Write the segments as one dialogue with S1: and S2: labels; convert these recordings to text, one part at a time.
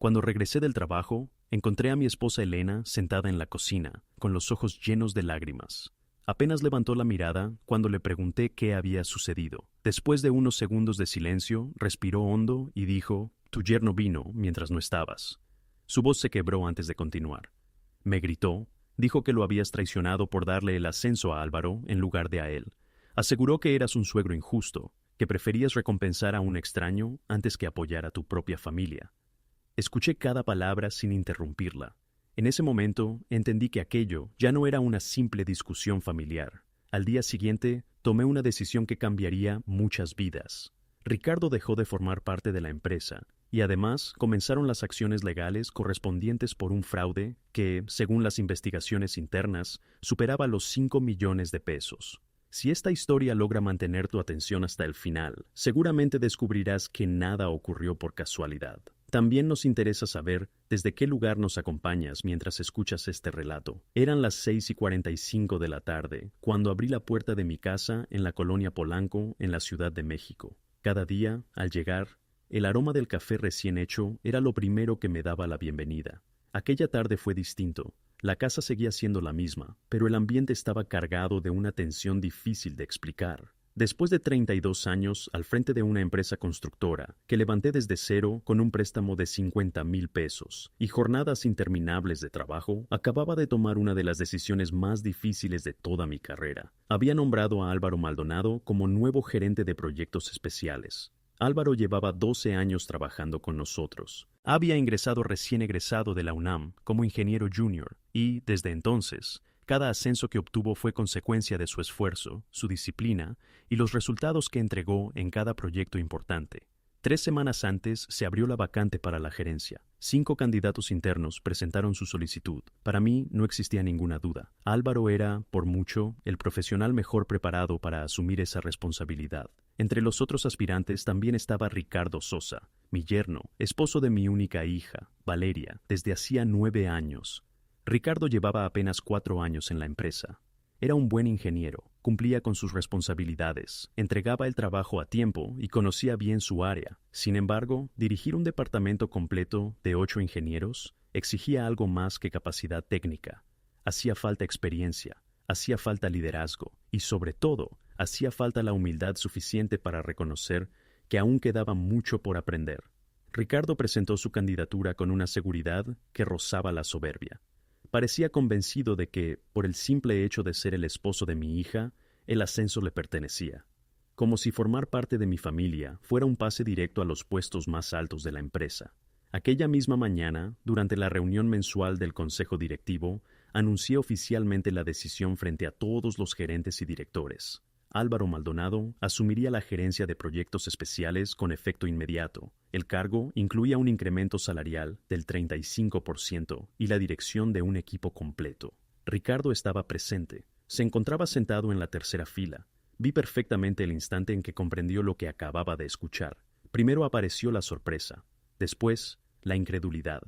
S1: Cuando regresé del trabajo, encontré a mi esposa Elena sentada en la cocina, con los ojos llenos de lágrimas. Apenas levantó la mirada cuando le pregunté qué había sucedido. Después de unos segundos de silencio, respiró hondo y dijo: «Tu yerno vino mientras no estabas». Su voz se quebró antes de continuar. Me gritó, dijo que lo habías traicionado por darle el ascenso a Álvaro en lugar de a él. Aseguró que eras un suegro injusto, que preferías recompensar a un extraño antes que apoyar a tu propia familia. Escuché cada palabra sin interrumpirla. En ese momento entendí que aquello ya no era una simple discusión familiar. Al día siguiente, tomé una decisión que cambiaría muchas vidas. Ricardo dejó de formar parte de la empresa y además comenzaron las acciones legales correspondientes por un fraude que, según las investigaciones internas, superaba los 5 millones de pesos. Si esta historia logra mantener tu atención hasta el final, seguramente descubrirás que nada ocurrió por casualidad. También nos interesa saber desde qué lugar nos acompañas mientras escuchas este relato. Eran las 6:45 de la tarde cuando abrí la puerta de mi casa en la colonia Polanco, en la Ciudad de México. Cada día, al llegar, el aroma del café recién hecho era lo primero que me daba la bienvenida. Aquella tarde fue distinto. La casa seguía siendo la misma, pero el ambiente estaba cargado de una tensión difícil de explicar. Después de 32 años al frente de una empresa constructora que levanté desde cero con un préstamo de 50,000 pesos y jornadas interminables de trabajo, acababa de tomar una de las decisiones más difíciles de toda mi carrera. Había nombrado a Álvaro Maldonado como nuevo gerente de proyectos especiales. Álvaro llevaba 12 años trabajando con nosotros. Había ingresado recién egresado de la UNAM como ingeniero junior y, desde entonces, cada ascenso que obtuvo fue consecuencia de su esfuerzo, su disciplina y los resultados que entregó en cada proyecto importante. 3 semanas antes se abrió la vacante para la gerencia. 5 candidatos internos presentaron su solicitud. Para mí no existía ninguna duda. Álvaro era, por mucho, el profesional mejor preparado para asumir esa responsabilidad. Entre los otros aspirantes también estaba Ricardo Sosa, mi yerno, esposo de mi única hija, Valeria, desde hacía 9 años. Ricardo llevaba apenas 4 años en la empresa. Era un buen ingeniero, cumplía con sus responsabilidades, entregaba el trabajo a tiempo y conocía bien su área. Sin embargo, dirigir un departamento completo de 8 ingenieros exigía algo más que capacidad técnica. Hacía falta experiencia, hacía falta liderazgo y, sobre todo, hacía falta la humildad suficiente para reconocer que aún quedaba mucho por aprender. Ricardo presentó su candidatura con una seguridad que rozaba la soberbia. Parecía convencido de que, por el simple hecho de ser el esposo de mi hija, el ascenso le pertenecía. Como si formar parte de mi familia fuera un pase directo a los puestos más altos de la empresa. Aquella misma mañana, durante la reunión mensual del consejo directivo, anuncié oficialmente la decisión frente a todos los gerentes y directores. Álvaro Maldonado asumiría la gerencia de proyectos especiales con efecto inmediato. El cargo incluía un incremento salarial del 35% y la dirección de un equipo completo. Ricardo estaba presente. Se encontraba sentado en la tercera fila. Vi perfectamente el instante en que comprendió lo que acababa de escuchar. Primero apareció la sorpresa, después la incredulidad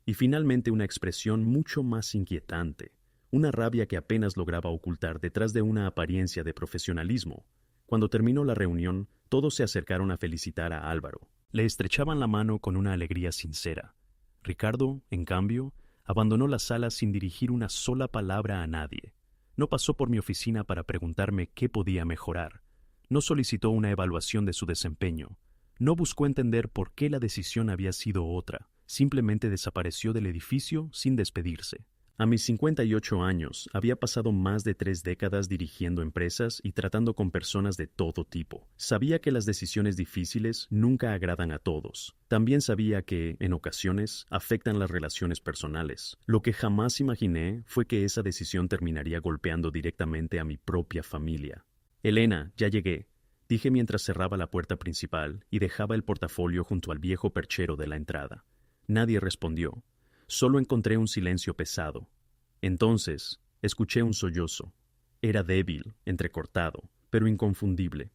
S1: y finalmente una expresión mucho más inquietante. Una rabia que apenas lograba ocultar detrás de una apariencia de profesionalismo. Cuando terminó la reunión, todos se acercaron a felicitar a Álvaro. Le estrechaban la mano con una alegría sincera. Ricardo, en cambio, abandonó la sala sin dirigir una sola palabra a nadie. No pasó por mi oficina para preguntarme qué podía mejorar. No solicitó una evaluación de su desempeño. No buscó entender por qué la decisión había sido otra. Simplemente desapareció del edificio sin despedirse. A mis 58 años, había pasado más de 3 décadas dirigiendo empresas y tratando con personas de todo tipo. Sabía que las decisiones difíciles nunca agradan a todos. También sabía que, en ocasiones, afectan las relaciones personales. Lo que jamás imaginé fue que esa decisión terminaría golpeando directamente a mi propia familia. «Elena, ya llegué», dije mientras cerraba la puerta principal y dejaba el portafolio junto al viejo perchero de la entrada. Nadie respondió. Solo encontré un silencio pesado. Entonces, escuché un sollozo. Era débil, entrecortado, pero inconfundible.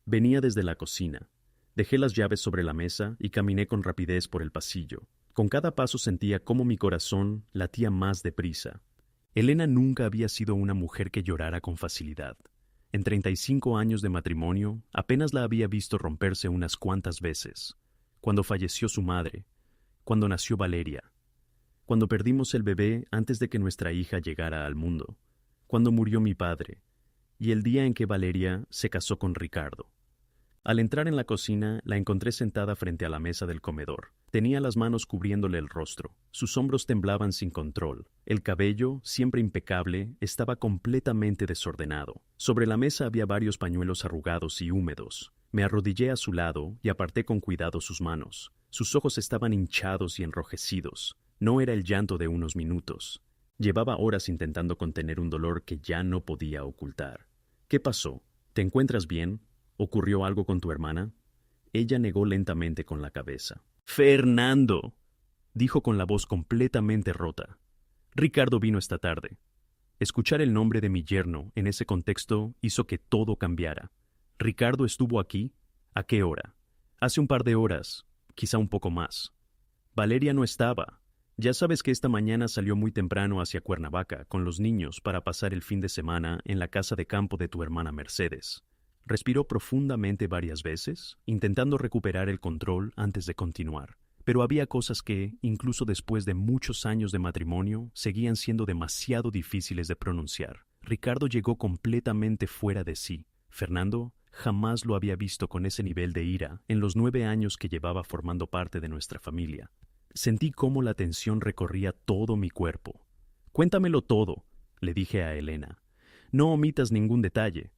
S1: Venía desde la cocina. Dejé las llaves sobre la mesa y caminé con rapidez por el pasillo. Con cada paso sentía cómo mi corazón latía más deprisa. Elena nunca había sido una mujer que llorara con facilidad. En 35 años de matrimonio, apenas la había visto romperse unas cuantas veces. Cuando falleció su madre, cuando nació Valeria, cuando perdimos el bebé antes de que nuestra hija llegara al mundo, cuando murió mi padre, y el día en que Valeria se casó con Ricardo. Al entrar en la cocina, la encontré sentada frente a la mesa del comedor. Tenía las manos cubriéndole el rostro. Sus hombros temblaban sin control. El cabello, siempre impecable, estaba completamente desordenado. Sobre la mesa había varios pañuelos arrugados y húmedos. Me arrodillé a su lado y aparté con cuidado sus manos. Sus ojos estaban hinchados y enrojecidos. No era el llanto de unos minutos. Llevaba horas intentando contener un dolor que ya no podía ocultar. ¿Qué pasó? ¿Te encuentras bien? ¿Ocurrió algo con tu hermana? Ella negó lentamente con la cabeza. ¡Fernando!, dijo con la voz completamente rota. Ricardo vino esta tarde. Escuchar el nombre de mi yerno en ese contexto hizo que todo cambiara. ¿Ricardo estuvo aquí? ¿A qué hora? Hace un par de horas, quizá un poco más. Valeria no estaba. Ya sabes que esta mañana salió muy temprano hacia Cuernavaca con los niños para pasar el fin de semana en la casa de campo de tu hermana Mercedes. Respiró profundamente varias veces, intentando recuperar el control antes de continuar. Pero había cosas que, incluso después de muchos años de matrimonio, seguían siendo demasiado difíciles de pronunciar. Ricardo llegó completamente fuera de sí. Fernando jamás lo había visto con ese nivel de ira en los 9 años que llevaba formando parte de nuestra familia. Sentí cómo la tensión recorría todo mi cuerpo. «Cuéntamelo todo», le dije a Elena. «No omitas ningún detalle».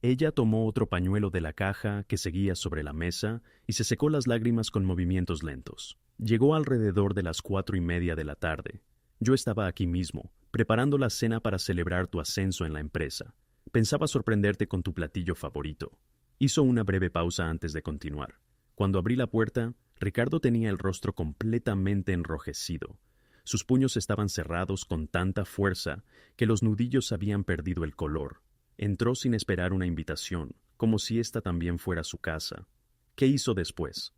S1: Ella tomó otro pañuelo de la caja que seguía sobre la mesa y se secó las lágrimas con movimientos lentos. Llegó alrededor de las 4:30 de la tarde. Yo estaba aquí mismo, preparando la cena para celebrar tu ascenso en la empresa. Pensaba sorprenderte con tu platillo favorito. Hizo una breve pausa antes de continuar. Cuando abrí la puerta, Ricardo tenía el rostro completamente enrojecido. Sus puños estaban cerrados con tanta fuerza que los nudillos habían perdido el color. Entró sin esperar una invitación, como si esta también fuera su casa. ¿Qué hizo después?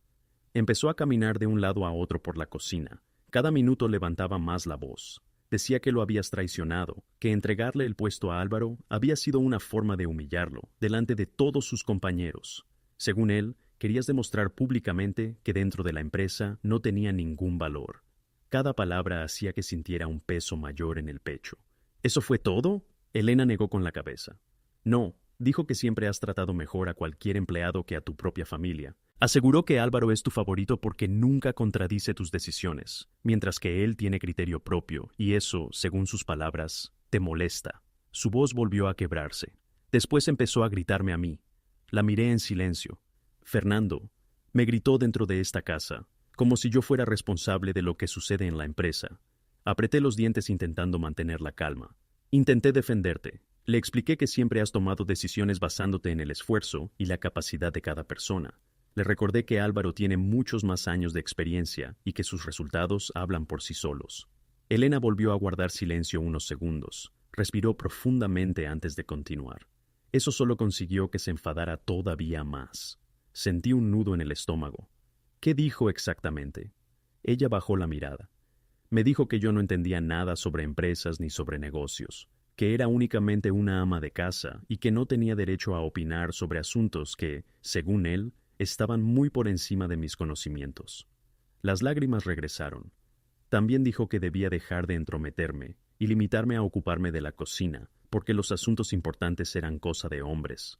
S1: Empezó a caminar de un lado a otro por la cocina. Cada minuto levantaba más la voz. Decía que lo habías traicionado, que entregarle el puesto a Álvaro había sido una forma de humillarlo, delante de todos sus compañeros. Según él, querías demostrar públicamente que dentro de la empresa no tenía ningún valor. Cada palabra hacía que sintiera un peso mayor en el pecho. ¿Eso fue todo? Elena negó con la cabeza. No, dijo que siempre has tratado mejor a cualquier empleado que a tu propia familia. Aseguró que Álvaro es tu favorito porque nunca contradice tus decisiones, mientras que él tiene criterio propio, y eso, según sus palabras, te molesta. Su voz volvió a quebrarse. Después empezó a gritarme a mí. La miré en silencio. Fernando, me gritó dentro de esta casa, como si yo fuera responsable de lo que sucede en la empresa. Apreté los dientes intentando mantener la calma. Intenté defenderte. Le expliqué que siempre has tomado decisiones basándote en el esfuerzo y la capacidad de cada persona. Le recordé que Álvaro tiene muchos más años de experiencia y que sus resultados hablan por sí solos. Elena volvió a guardar silencio unos segundos. Respiró profundamente antes de continuar. Eso solo consiguió que se enfadara todavía más. Sentí un nudo en el estómago. ¿Qué dijo exactamente? Ella bajó la mirada. Me dijo que yo no entendía nada sobre empresas ni sobre negocios, que era únicamente una ama de casa y que no tenía derecho a opinar sobre asuntos que, según él, estaban muy por encima de mis conocimientos. Las lágrimas regresaron. También dijo que debía dejar de entrometerme y limitarme a ocuparme de la cocina, porque los asuntos importantes eran cosa de hombres.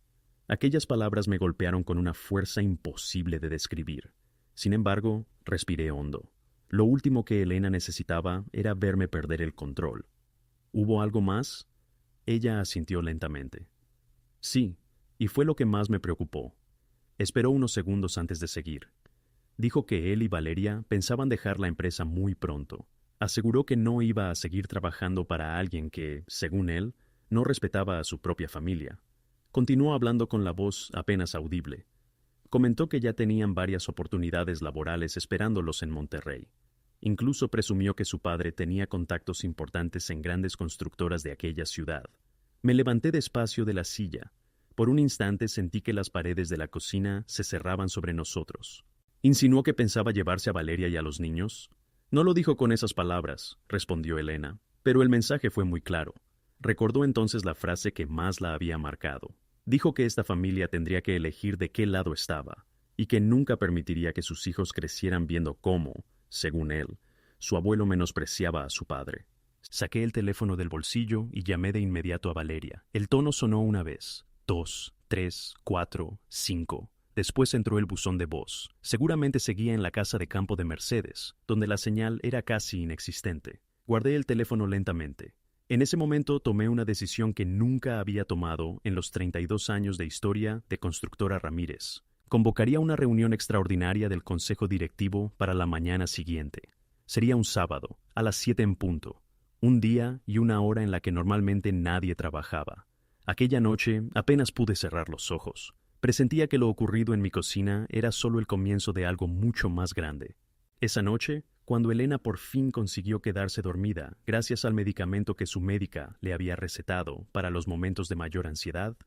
S1: Aquellas palabras me golpearon con una fuerza imposible de describir. Sin embargo, respiré hondo. Lo último que Elena necesitaba era verme perder el control. ¿Hubo algo más? Ella asintió lentamente. Sí, y fue lo que más me preocupó. Esperó unos segundos antes de seguir. Dijo que él y Valeria pensaban dejar la empresa muy pronto. Aseguró que no iba a seguir trabajando para alguien que, según él, no respetaba a su propia familia. Continuó hablando con la voz apenas audible. Comentó que ya tenían varias oportunidades laborales esperándolos en Monterrey. Incluso presumió que su padre tenía contactos importantes en grandes constructoras de aquella ciudad. Me levanté despacio de la silla. Por un instante sentí que las paredes de la cocina se cerraban sobre nosotros. ¿Insinuó que pensaba llevarse a Valeria y a los niños? No lo dijo con esas palabras, respondió Elena, pero el mensaje fue muy claro. Recordó entonces la frase que más la había marcado. Dijo que esta familia tendría que elegir de qué lado estaba, y que nunca permitiría que sus hijos crecieran viendo cómo, Según él, su abuelo menospreciaba a su padre. Saqué el teléfono del bolsillo y llamé de inmediato a Valeria. El tono sonó una vez, 2, 3, 4, 5. Después entró el buzón de voz. Seguramente seguía en la casa de campo de Mercedes, donde la señal era casi inexistente. Guardé el teléfono lentamente. En ese momento tomé una decisión que nunca había tomado en los 32 años de historia de Constructora Ramírez. Convocaría una reunión extraordinaria del Consejo Directivo para la mañana siguiente. Sería un sábado, a las 7 en punto. Un día y una hora en la que normalmente nadie trabajaba. Aquella noche apenas pude cerrar los ojos. Presentía que lo ocurrido en mi cocina era solo el comienzo de algo mucho más grande. Esa noche, cuando Elena por fin consiguió quedarse dormida gracias al medicamento que su médica le había recetado para los momentos de mayor ansiedad,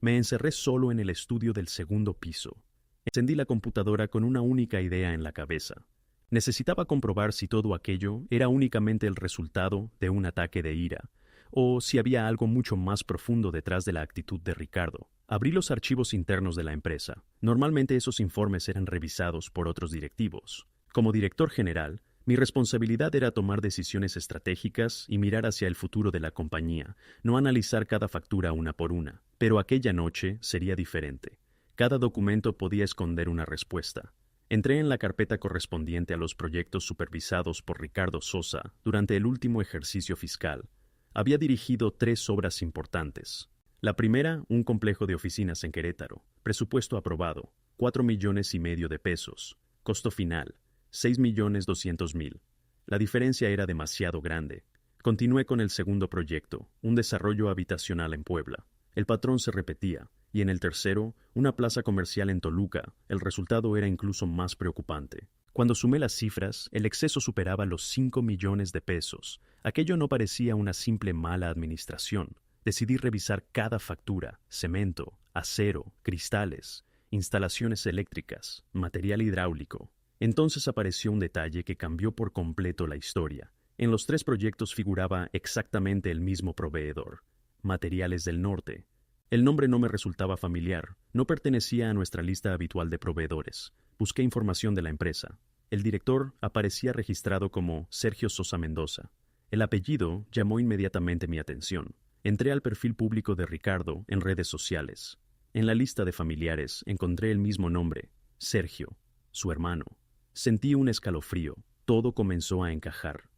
S1: me encerré solo en el estudio del segundo piso. Encendí la computadora con una única idea en la cabeza. Necesitaba comprobar si todo aquello era únicamente el resultado de un ataque de ira, o si había algo mucho más profundo detrás de la actitud de Ricardo. Abrí los archivos internos de la empresa. Normalmente esos informes eran revisados por otros directivos. Como director general, mi responsabilidad era tomar decisiones estratégicas y mirar hacia el futuro de la compañía, no analizar cada factura una por una. Pero aquella noche sería diferente. Cada documento podía esconder una respuesta. Entré en la carpeta correspondiente a los proyectos supervisados por Ricardo Sosa durante el último ejercicio fiscal. Había dirigido 3 obras importantes. La primera, un complejo de oficinas en Querétaro. Presupuesto aprobado, 4,5 millones de pesos. Costo final, 6,200,000. La diferencia era demasiado grande. Continué con el segundo proyecto, un desarrollo habitacional en Puebla. El patrón se repetía. Y en el tercero, una plaza comercial en Toluca, el resultado era incluso más preocupante. Cuando sumé las cifras, el exceso superaba los 5 millones de pesos. Aquello no parecía una simple mala administración. Decidí revisar cada factura: cemento, acero, cristales, instalaciones eléctricas, material hidráulico. Entonces apareció un detalle que cambió por completo la historia. En los 3 proyectos figuraba exactamente el mismo proveedor: Materiales del Norte. El nombre no me resultaba familiar, no pertenecía a nuestra lista habitual de proveedores. Busqué información de la empresa. El director aparecía registrado como Sergio Sosa Mendoza. El apellido llamó inmediatamente mi atención. Entré al perfil público de Ricardo en redes sociales. En la lista de familiares encontré el mismo nombre, Sergio, su hermano. Sentí un escalofrío. Todo comenzó a encajar.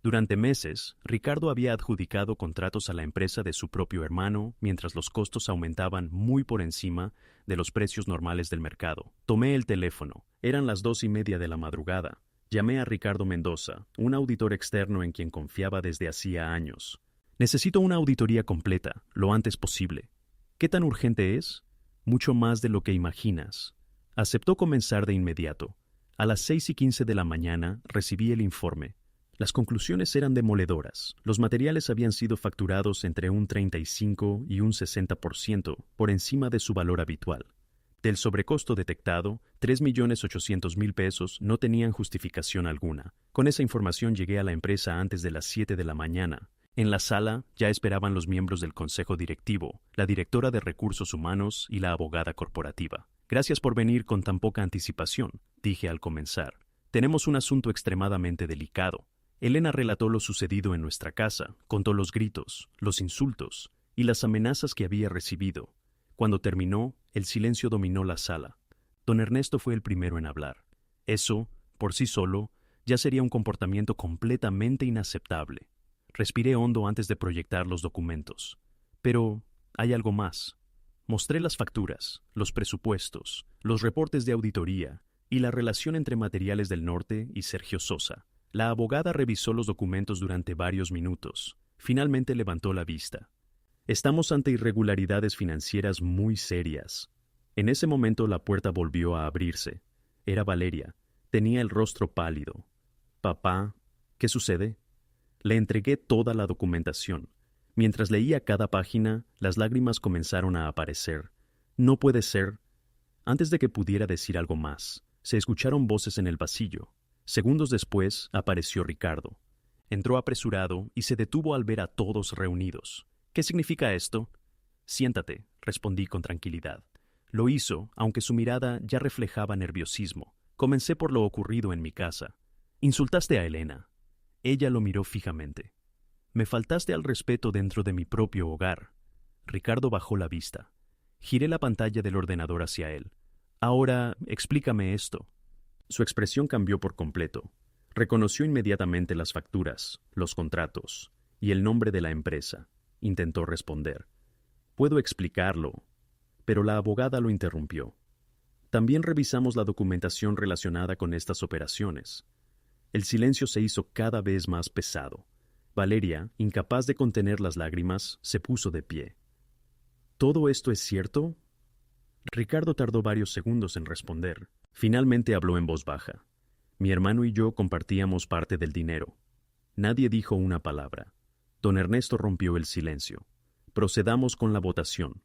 S1: Durante meses, Ricardo había adjudicado contratos a la empresa de su propio hermano, mientras los costos aumentaban muy por encima de los precios normales del mercado. Tomé el teléfono. Eran las 2:30 de la madrugada. Llamé a Ricardo Mendoza, un auditor externo en quien confiaba desde hacía años. Necesito una auditoría completa, lo antes posible. ¿Qué tan urgente es? Mucho más de lo que imaginas. Aceptó comenzar de inmediato. A las 6:15 de la mañana recibí el informe. Las conclusiones eran demoledoras. Los materiales habían sido facturados entre un 35 y un 60% por encima de su valor habitual. Del sobrecosto detectado, 3,800,000 pesos no tenían justificación alguna. Con esa información llegué a la empresa antes de las 7 de la mañana. En la sala ya esperaban los miembros del consejo directivo, la directora de recursos humanos y la abogada corporativa. Gracias por venir con tan poca anticipación, dije al comenzar. Tenemos un asunto extremadamente delicado. Elena relató lo sucedido en nuestra casa, contó los gritos, los insultos y las amenazas que había recibido. Cuando terminó, el silencio dominó la sala. Don Ernesto fue el primero en hablar. Eso, por sí solo, ya sería un comportamiento completamente inaceptable. Respiré hondo antes de proyectar los documentos. Pero hay algo más. Mostré las facturas, los presupuestos, los reportes de auditoría y la relación entre Materiales del Norte y Sergio Sosa. La abogada revisó los documentos durante varios minutos. Finalmente levantó la vista. Estamos ante irregularidades financieras muy serias. En ese momento la puerta volvió a abrirse. Era Valeria. Tenía el rostro pálido. Papá, ¿qué sucede? Le entregué toda la documentación. Mientras leía cada página, las lágrimas comenzaron a aparecer. No puede ser. Antes de que pudiera decir algo más, se escucharon voces en el pasillo. Segundos después apareció Ricardo. Entró apresurado y se detuvo al ver a todos reunidos. ¿Qué significa esto? Siéntate, respondí con tranquilidad. Lo hizo, aunque su mirada ya reflejaba nerviosismo. Comencé por lo ocurrido en mi casa. Insultaste a Elena. Ella lo miró fijamente. Me faltaste al respeto dentro de mi propio hogar. Ricardo bajó la vista. Giré la pantalla del ordenador hacia él. Ahora, explícame esto. Su expresión cambió por completo. Reconoció inmediatamente las facturas, los contratos y el nombre de la empresa. Intentó responder. Puedo explicarlo, pero la abogada lo interrumpió. También revisamos la documentación relacionada con estas operaciones. El silencio se hizo cada vez más pesado. Valeria, incapaz de contener las lágrimas, se puso de pie. ¿Todo esto es cierto? Ricardo tardó varios segundos en responder. Finalmente habló en voz baja. Mi hermano y yo compartíamos parte del dinero. Nadie dijo una palabra. Don Ernesto rompió el silencio. Procedamos con la votación.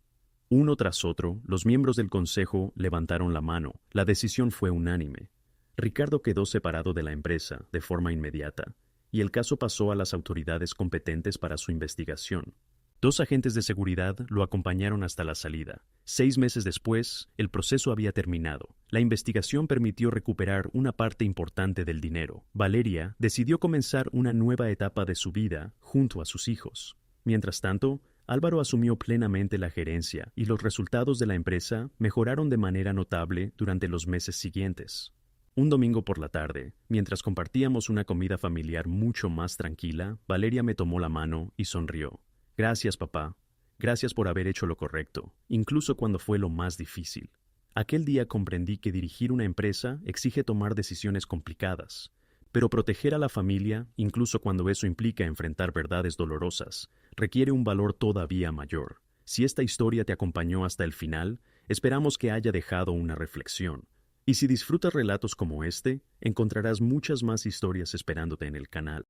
S1: Uno tras otro, los miembros del consejo levantaron la mano. La decisión fue unánime. Ricardo quedó separado de la empresa de forma inmediata, y el caso pasó a las autoridades competentes para su investigación. 2 agentes de seguridad lo acompañaron hasta la salida. 6 meses después, el proceso había terminado. La investigación permitió recuperar una parte importante del dinero. Valeria decidió comenzar una nueva etapa de su vida junto a sus hijos. Mientras tanto, Álvaro asumió plenamente la gerencia y los resultados de la empresa mejoraron de manera notable durante los meses siguientes. Un domingo por la tarde, mientras compartíamos una comida familiar mucho más tranquila, Valeria me tomó la mano y sonrió. Gracias, papá. Gracias por haber hecho lo correcto, incluso cuando fue lo más difícil. Aquel día comprendí que dirigir una empresa exige tomar decisiones complicadas, pero proteger a la familia, incluso cuando eso implica enfrentar verdades dolorosas, requiere un valor todavía mayor. Si esta historia te acompañó hasta el final, esperamos que haya dejado una reflexión. Y si disfrutas relatos como este, encontrarás muchas más historias esperándote en el canal.